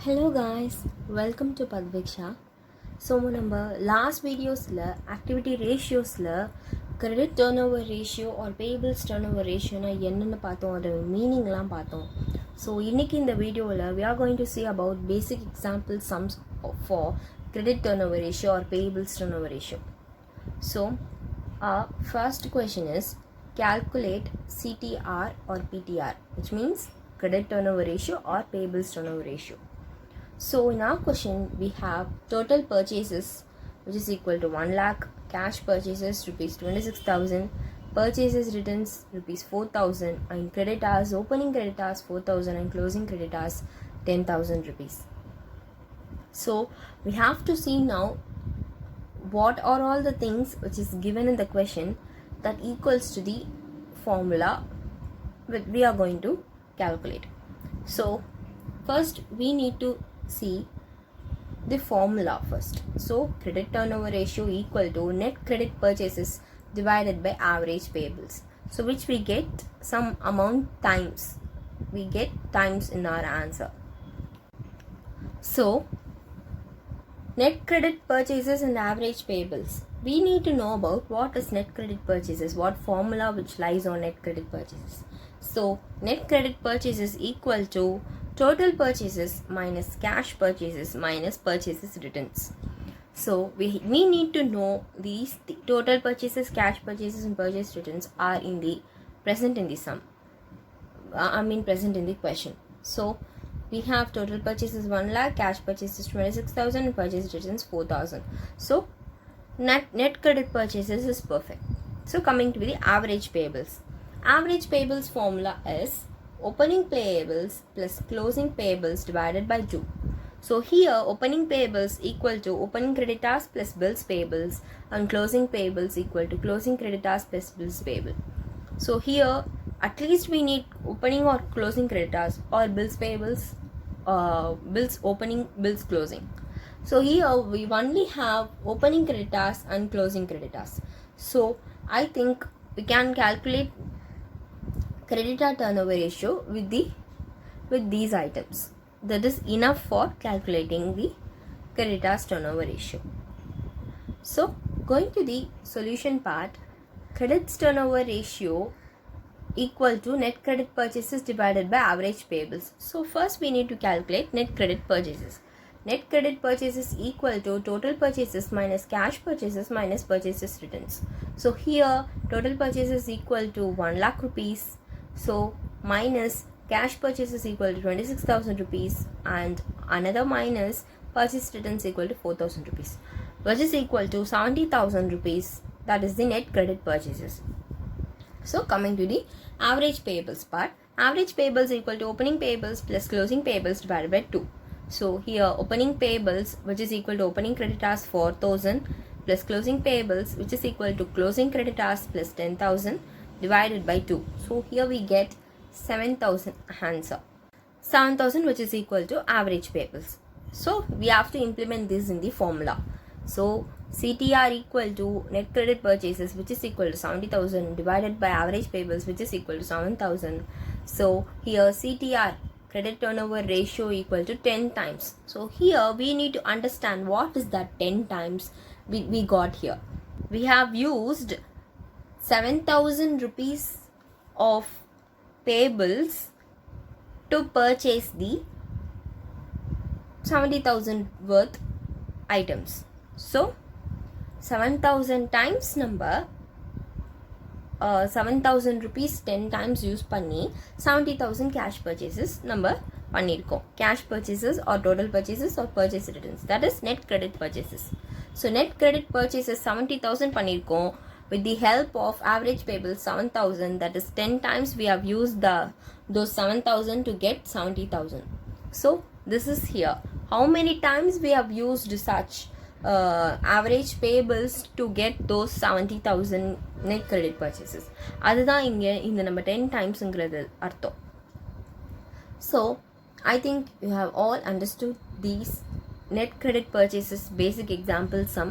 Hello guys, welcome to Padviksha. So நம்ம last வீடியோஸில் activity ரேஷியோஸில் credit turnover ratio or payables turnover ரேஷியோனா என்னென்னு பார்த்தோம், அதோட மீனிங்லாம் பார்த்தோம். ஸோ இன்றைக்கி இந்த வீடியோவில் we are going to see about basic example sums for credit turnover ratio or payables turnover ratio. So our first question is calculate CTR or PTR, which means credit turnover ratio or payables turnover ratio. So in our question we have total purchases which is equal to 1 lakh, cash purchases rupees 26,000, purchases returns rupees 4,000, and creditors, opening creditors 4,000 and closing creditors 10,000 rupees. So we have to see now what are all the things which is given in the question that equals to the formula that we are going to calculate. So first we need to see the formula first. So credit turnover ratio equal to net credit purchases divided by average payables. So which we get some amount times. We get times in our answer. So net credit purchases and average payables. We need to know about what is net credit purchases, what formula which lies on net credit purchases. So net credit purchases equal to total purchases minus cash purchases minus purchases returns. So we need to know these total purchases, cash purchases and purchase returns are in the present in the sum. Present in the question. So we have total purchases 1 lakh, cash purchases 26,000 and purchase returns 4,000. So net credit purchases is perfect. So coming to the average payables. Average payables formula is opening payables plus closing payables divided by 2. So here opening payables equal to opening creditors plus bills payables and closing payables equal to closing creditors plus bills payable. So here at least we need opening or closing creditors or bills payables, bills opening, bills closing. So here we only have opening creditors and closing creditors. So I think we can calculate creditor turnover ratio with these items. That is enough for calculating the creditors turnover ratio. So going to the solution part, credits turnover ratio equal to net credit purchases divided by average payables. So first we need to calculate net credit purchases. Net credit purchases equal to total purchases minus cash purchases minus purchases returns. So here total purchases equal to 1 lakh rupees. So minus cash purchases equal to 26,000 rupees and another minus purchase returns equal to 4,000 rupees, which is equal to 70,000 rupees. That is the net credit purchases. So coming to the average payables part, average payables equal to opening payables plus closing payables divided by 2. So here opening payables which is equal to opening creditors 4,000 plus closing payables which is equal to closing creditors plus 10,000 divided by 2. So here we get 7,000 answer. 7,000 which is equal to average payables. So we have to implement this in the formula. So CTR equal to net credit purchases which is equal to 70,000 divided by average payables which is equal to 7,000. So here CTR, credit turnover ratio, equal to 10 times. So here we need to understand what is that 10 times we got here. We have used 7,000 rupees of payables to purchase the 70,000 worth items. So 7,000 times number 7,000 rupees 10 times use பண்ணி 70,000 cash purchases நம்ம பண்ணியிருக்கோம். Cash purchases or total purchases or purchase returns, that is net credit purchases. So net credit purchases 70,000 பண்ணியிருக்கோம். With the help of average payables 7,000, that is 10 times we have used those 7,000 to get 70,000. So this is here. How many times we have used such average payables to get those 70,000 net credit purchases? அதுதான் இங்கே இந்த நம்ம 10 timesங்கிறது அர்த்தம். So I think you have all understood these net credit purchases basic example sum.